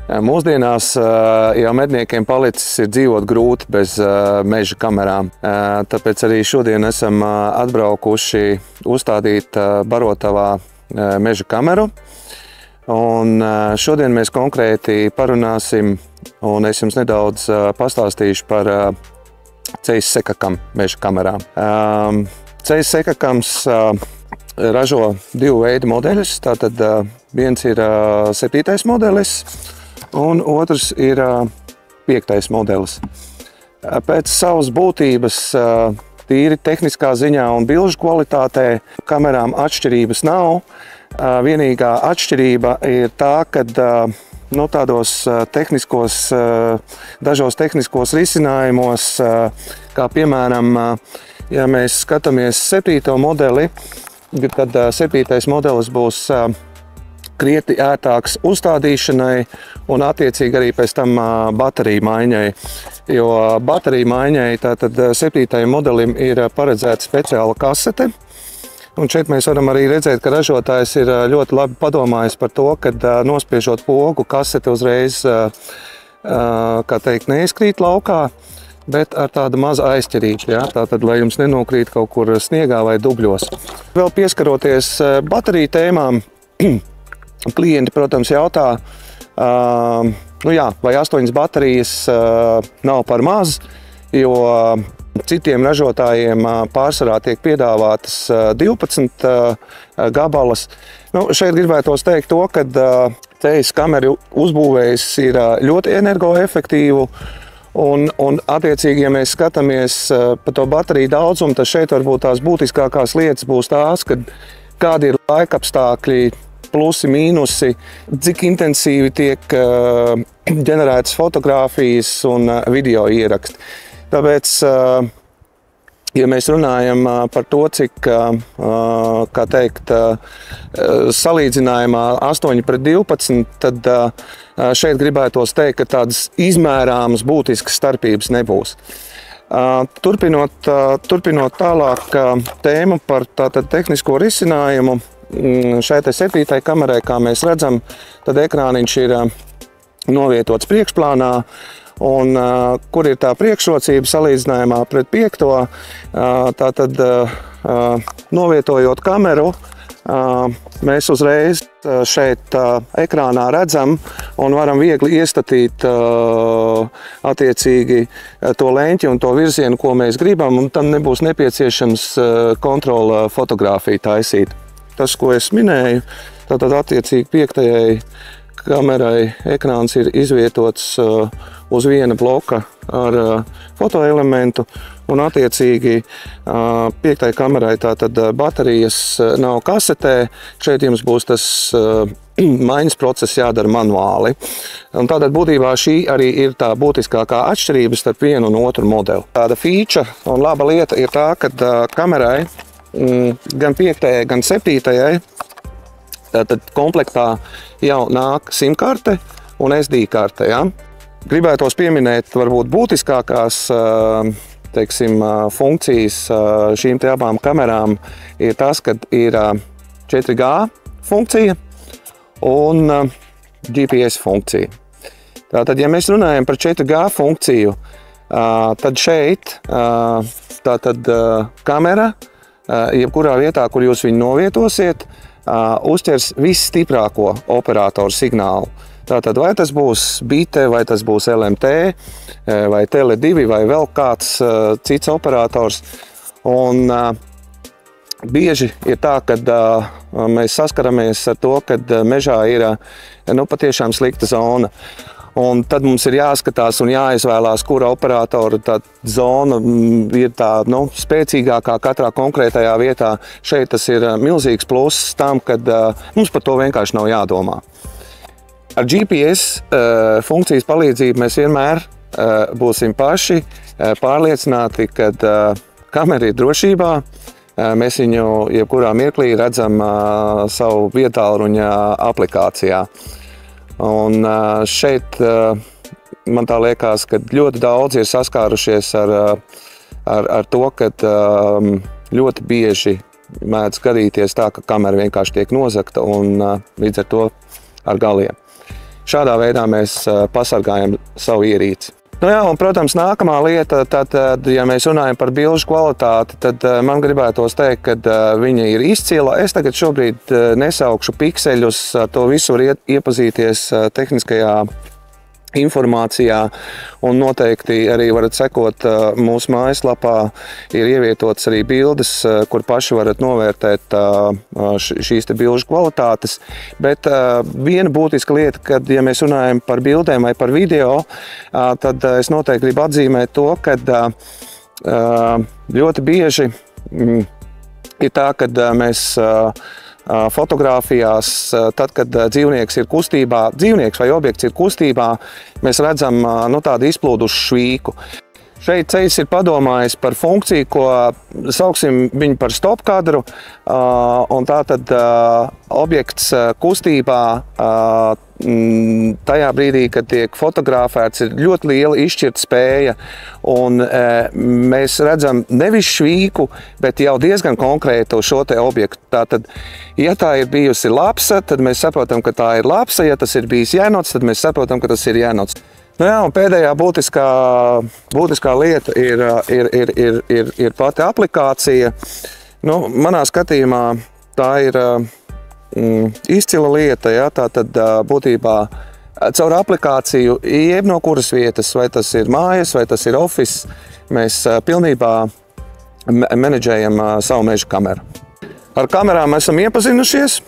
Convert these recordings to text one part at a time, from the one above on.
Mūsdienās jau medniekiem palicis ir dzīvot grūti bez meža kamerām. Tāpēc arī šodien esam atbraukuši uzstādīt Barotavā meža kameru. Un šodien mēs konkrēti parunāsim, un es jums nedaudz pastāstīšu par ceļu sekakam meža kamerām. Ceļu sekakams ražo divu veidu modeļus. Tātad viens ir 7. modelis, un otrs ir 5. modelis. Pēc savas būtības, tīri tehniskā ziņā un bilžu kvalitātē, kamerām atšķirības nav. Vienīgā atšķirība ir tā, ka tādos dažos tehniskos risinājumos, kā piemēram, ja mēs skatāmies 7. modeli, tad 7. modelis būs krietni ērtāks uzstādīšanai un attiecīgi arī pēc tam bateriju maiņai. Jo bateriju maiņai tātad 7. modelim ir paredzēta speciāla kasete. Un šeit mēs varam arī redzēt, ka ražotājs ir ļoti labi padomājis par to, ka nospiežot pogu, kasete uzreiz, kā teikt, neizkrīt laukā, bet ar tādu mazu aizķerību, ja? Tātad, lai jums nenokrīt kaut kur sniegā vai dubļos. Vēl pieskaroties bateriju tēmām, klienti, protams, jautā, vai 8 baterijas nav par maz, jo citiem ražotājiem pārsvarā tiek piedāvātas 12 gabalas. Šeit gribētos teikt to, ka ceļu kameru uzbūvējs ir ļoti energoefektīvu. Un attiecīgi, ja mēs skatāmies par to bateriju daudzumu, tad šeit varbūt tās būtiskākās lietas būs tās, kādi ir laikapstākļi, plusi, mīnusi, cik intensīvi tiek ģenerētas fotogrāfijas un video ieraksti. Tāpēc, ja mēs runājam par to, cik, kā teikt, salīdzinājumā 8:12, tad šeit gribētos teikt, ka tādas izmērāmas būtiskas starpības nebūs. Turpinot tālāk tēmu par tātad tehnisko risinājumu, šeit 7. kamerai, kā mēs redzam, tad ekrāniņš ir novietots priekšplānā. Un kur ir tā priekšrocība salīdzinājumā pret 5. Tātad, novietojot kameru, mēs uzreiz šeit ekrānā redzam un varam viegli iestatīt attiecīgi to leņķi un to virzienu, ko mēs gribam, un tam nebūs nepieciešams kontrola fotogrāfiju taisīt. Tas, ko es minēju, tātad attiecīgi 5. kamerai ekrāns ir izvietots uz viena bloka ar fotoelementu, un attiecīgi 5. kamerai tātad baterijas nav kasetē. Šeit jums būs tas maiņas process jādara manuāli. Un tātad būtībā šī arī ir tā būtiskākā atšķirība starp vienu un otru modeli. Tāda feature un laba lieta ir tā, ka kamerai gan 5. gan 7. Tātad komplektā jau nāk SIM-karte un SD karte. Ja? Gribētos pieminēt varbūt būtiskākās funkcijas šīm te abām kamerām ir tas, ka ir 4G funkcija un GPS funkcija. Tātad, ja mēs runājam par 4G funkciju, tad šeit tātad kamera, jebkurā vietā, kur jūs viņu novietosiet, uzķers visstiprāko operatoru signālu. Tātad, vai tas būs Bite, vai tas būs LMT, vai Tele2, vai vēl kāds cits operators. Un bieži ir tā, ka mēs saskaramies ar to, ka mežā ir patiešām slikta zona. Un tad mums ir jāskatās un jāizvēlās, kura operatora tā zona ir tā spēcīgākā katrā konkrētajā vietā. Šeit tas ir milzīgs pluss tam, kad mums par to vienkārši nav jādomā. Ar GPS funkcijas palīdzību mēs vienmēr būsim paši pārliecināti, ka kamera ir drošībā. Mēs viņu jebkurā mirklī redzam savu vietālruņa aplikācijā. Un šeit man tā liekas, ka ļoti daudz ir saskārušies ar to, ka ļoti bieži mēdz gadīties tā, ka kamera vienkārši tiek nozagta un līdz ar to ar galiem. šādā veidā mēs pasargājam savu ierīci. Nu jā, un, protams, nākamā lieta, tad, ja mēs runājam par bilžu kvalitāti, tad man gribētos teikt, ka viņa ir izcila. Es tagad šobrīd nesaukšu pikseļus, to visu var iepazīties tehniskajā informācijā, un noteikti arī varat sekot mūsu mājaslapā. Ir ievietotas arī bildes, kur paši varat novērtēt šīs te bilžu kvalitātes. Bet viena būtiska lieta, kad ja mēs runājam par bildēm vai par video, tad es noteikti gribu atzīmēt to, ka ļoti bieži ir tā, kad mēs fotogrāfijās, tad, kad dzīvnieks ir kustībā, dzīvnieks vai objekts ir kustībā, mēs redzam tādu izplūdušu švīku. Šeit ceļš ir padomājis par funkciju, ko sauksim viņu par stop kadru, un tātad objekts kustībā tajā brīdī, kad tiek fotografēts, ir ļoti liela izšķirt spēja, un mēs redzam nevis švīku, bet jau diezgan konkrētu šo te objektu. Tātad, ja tā ir bijusi lapsa, tad mēs saprotam, ka tā ir lapsa, ja tas ir bijis jēnots, tad mēs saprotam, ka tas ir jēnots. Nu jā, un pēdējā būtiskā lieta ir pati aplikācija. Nu, manā skatījumā tā ir izcila lieta, ja? Tātad būtībā caur aplikāciju, jeb no kuras vietas, vai tas ir mājas, vai tas ir office, mēs pilnībā menedžējam savu meža kameru. Ar kamerām esam iepazinušies,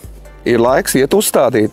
ir laiks iet uzstādīt.